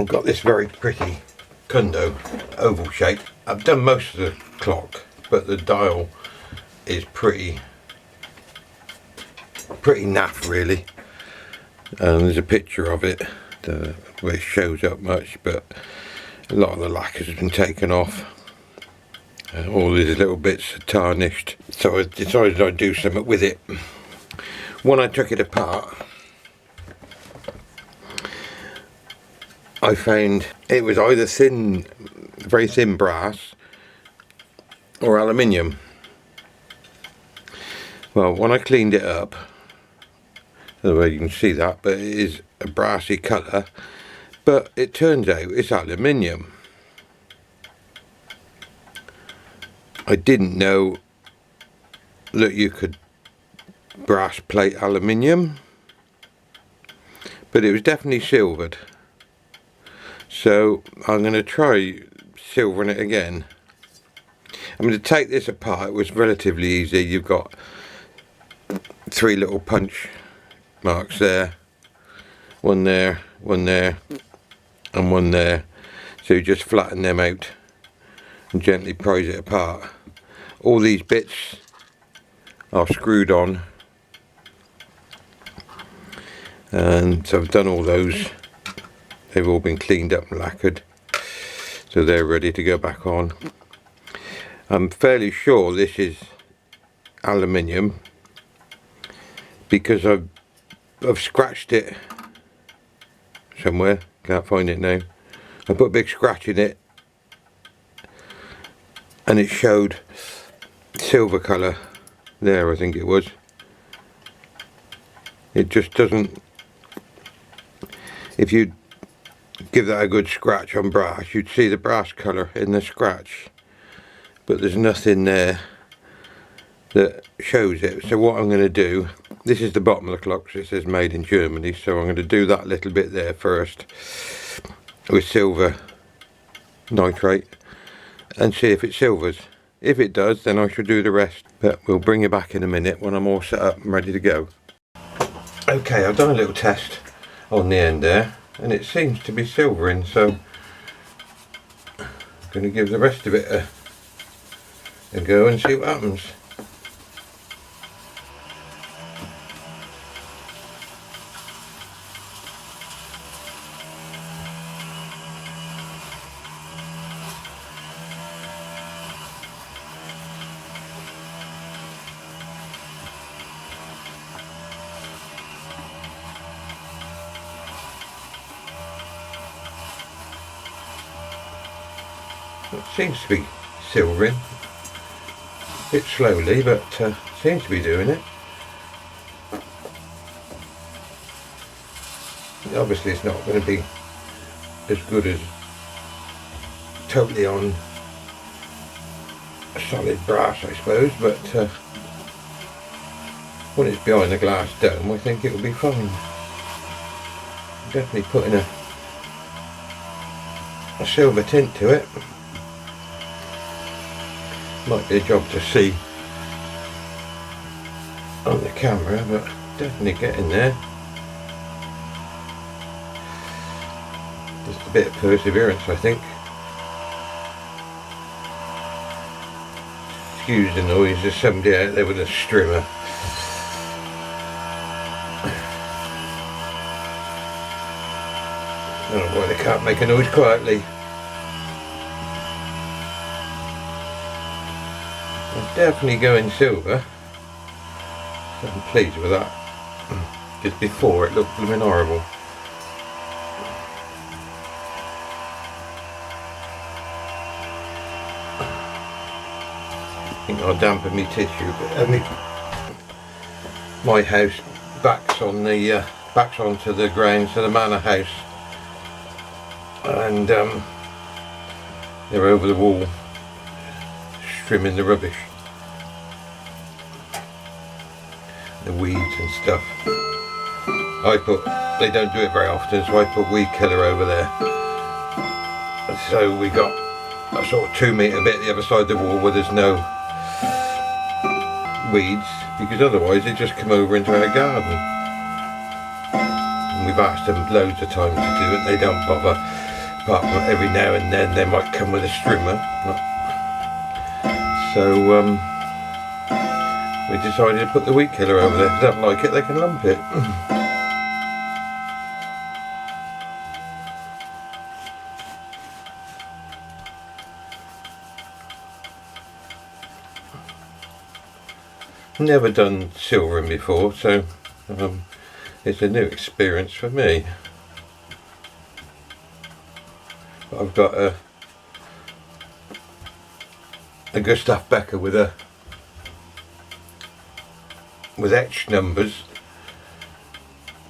I've got this very pretty Kundo oval shape. I've done most of the clock, but the dial is pretty naff really. There's a picture of it where it shows up much, but a lot of the lacquer has been taken off. All these little bits are tarnished, so I decided I'd do something with it. When I took it apart, I found it was either very thin brass or aluminium. Well, when I cleaned it up, I don't know whether you can see that, but it is a brassy colour, but it turns out it's aluminium. I didn't know that you could brass plate aluminium, but it was definitely silvered. So I'm going to try silvering it again. I'm going to take this apart. It was relatively easy. You've got 3 little punch marks there, one there, and one there. So you just flatten them out and gently prise it apart. All these bits are screwed on, and so I've done all those. They've all been cleaned up and lacquered, so they're ready to go back on. I'm fairly sure this is aluminium because I've scratched it somewhere, can't find it now. I put a big scratch in it and it showed silver colour there, I think it was. It just doesn't, if you give that a good scratch on brass, you'd see the brass colour in the scratch, but there's nothing there that shows it. So what I'm going to do, this is the bottom of the clock, so it says made in Germany, so I'm going to do that little bit there first with silver nitrate and see if it silvers. If it does, then I should do the rest, but we'll bring you back in a minute when I'm all set up and ready to go. Okay, I've done a little test on the end there and it seems to be silvering, so I'm going to give the rest of it a go and see what happens. It seems to be silvering, a bit slowly, but seems to be doing it. Obviously it's not going to be as good as totally on a solid brass, I suppose, but when it's behind the glass dome I think it will be fine. Definitely putting a silver tint to it. Might be a job to see on the camera, but definitely getting there. Just a bit of perseverance, I think. Excuse the noise, there's somebody out there with a strimmer. I don't know why they can't make a noise quietly. Definitely going silver, so I'm pleased with that, because before it looked blooming horrible. I think I'll dampen my tissue, but my house backs onto the ground, so the manor house, and they're over the wall trimming the rubbish, the weeds and stuff. They don't do it very often, so I put weed killer over there. So we got a sort of 2 metre bit the other side of the wall where there's no weeds, because otherwise they just come over into our garden. And we've asked them loads of times to do it, they don't bother. apart from every now and then they might come with a strimmer. So we decided to put the weed killer over there. If they don't like it, they can lump it. Never done silvering before, so it's a new experience for me. But I've got a Gustav Becker with etched numbers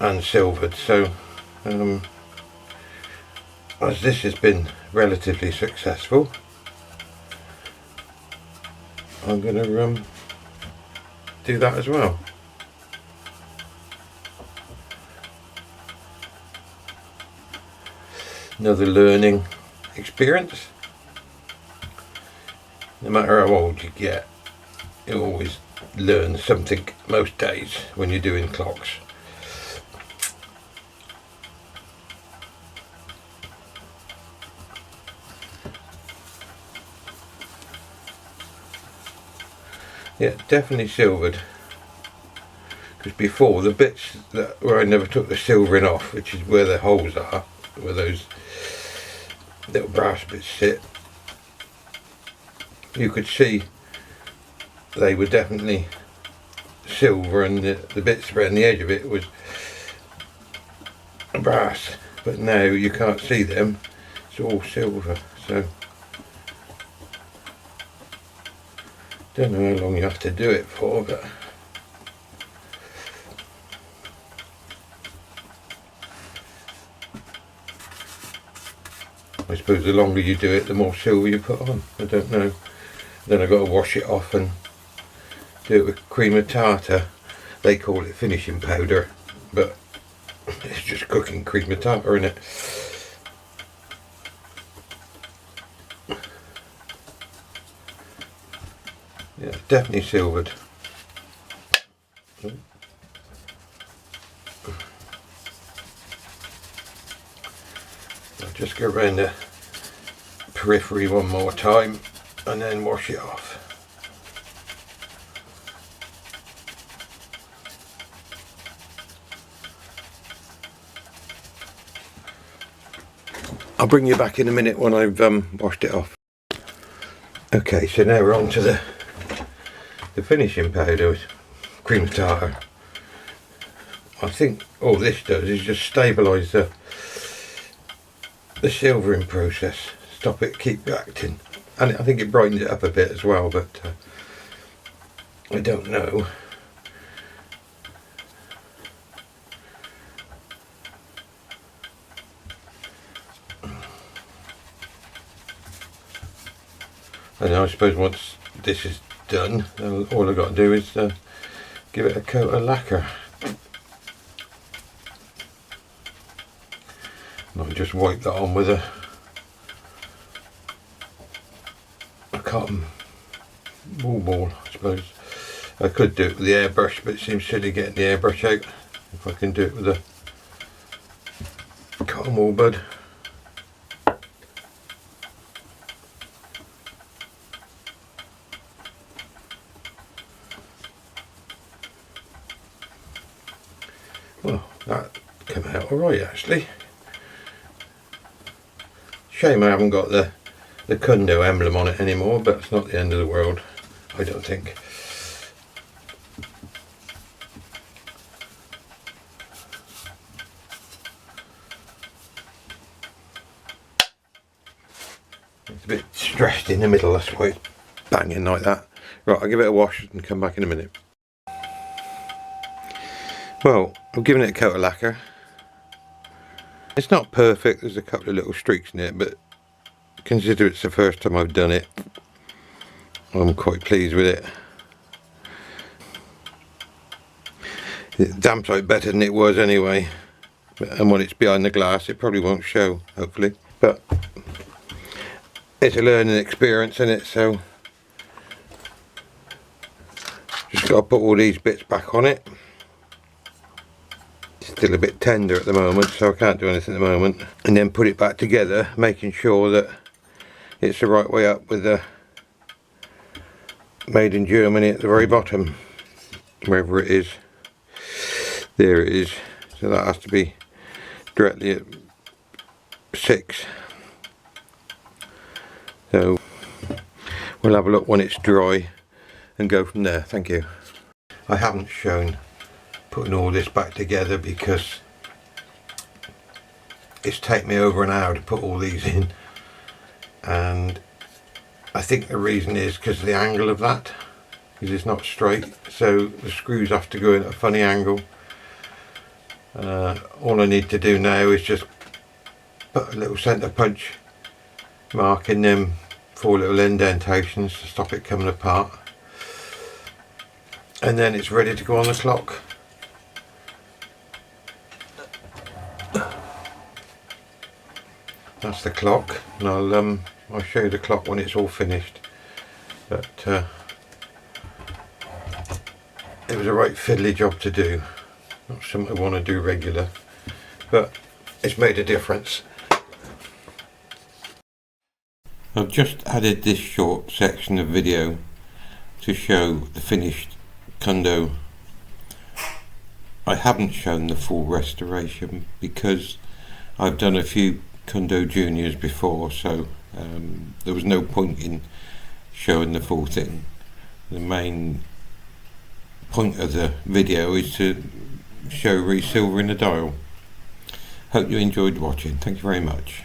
and silvered, so as this has been relatively successful, I'm going to do that as well. Another learning experience. No matter how old you get, you always learn something most days when you're doing clocks. Yeah, definitely silvered. Because before, the bits where I never took the silvering off, which is where the holes are, where those little brass bits sit, you could see they were definitely silver, and the bits around the edge of it was brass. But now you can't see them, it's all silver. So don't know how long you have to do it for, but I suppose the longer you do it, the more silver you put on. I don't know. Then I've got to wash it off and do it with cream of tartar. They call it finishing powder, but it's just cooking cream of tartar in it. Yeah, definitely silvered. I'll just go around the periphery one more time and then wash it off. I'll bring you back in a minute when I've washed it off. Okay, so now we're on to the finishing powder with cream of tartar. I think all this does is just stabilise the silvering process, stop it keep reacting, and I think it brightens it up a bit as well, but I don't know. And I suppose once this is done, all I've got to do is give it a coat of lacquer. And I'll just wipe that on with a cotton wool ball, I suppose. I could do it with the airbrush, but it seems silly getting the airbrush out. If I can do it with a cotton wool bud. Well, that came out alright actually. Shame I haven't got the Kundo emblem on it anymore, but it's not the end of the world, I don't think. It's a bit stressed in the middle, that's why it's banging like that. Right, I'll give it a wash and come back in a minute. Well, I've given it a coat of lacquer. It's not perfect, there's a couple of little streaks in it, but consider it's the first time I've done it, I'm quite pleased with it. It damps out better than it was anyway, and when it's behind the glass it probably won't show, hopefully. But it's a learning experience, isn't it? So just got to put all these bits back on it. still a bit tender at the moment, so I can't do anything at the moment. And then put it back together, making sure that it's the right way up with the made in Germany at the very bottom, wherever it is. There it is. So that has to be directly at 6. So we'll have a look when it's dry and go from there. Thank you. I haven't shown putting all this back together because it's taken me over an hour to put all these in, and I think the reason is because of the angle of that, because it's not straight, so the screws have to go in at a funny angle. All I need to do now is just put a little centre punch mark in them 4 little indentations to stop it coming apart, and then it's ready to go on the clock. That's the clock, and I'll show you the clock when it's all finished. But it was a right fiddly job to do, not something I want to do regular, but it's made a difference. I've just added this short section of video to show the finished Kundo. I haven't shown the full restoration because I've done a few Kundo Juniors before, so there was no point in showing the full thing. The main point of the video is to show resilvering the dial. Hope you enjoyed watching. Thank you very much.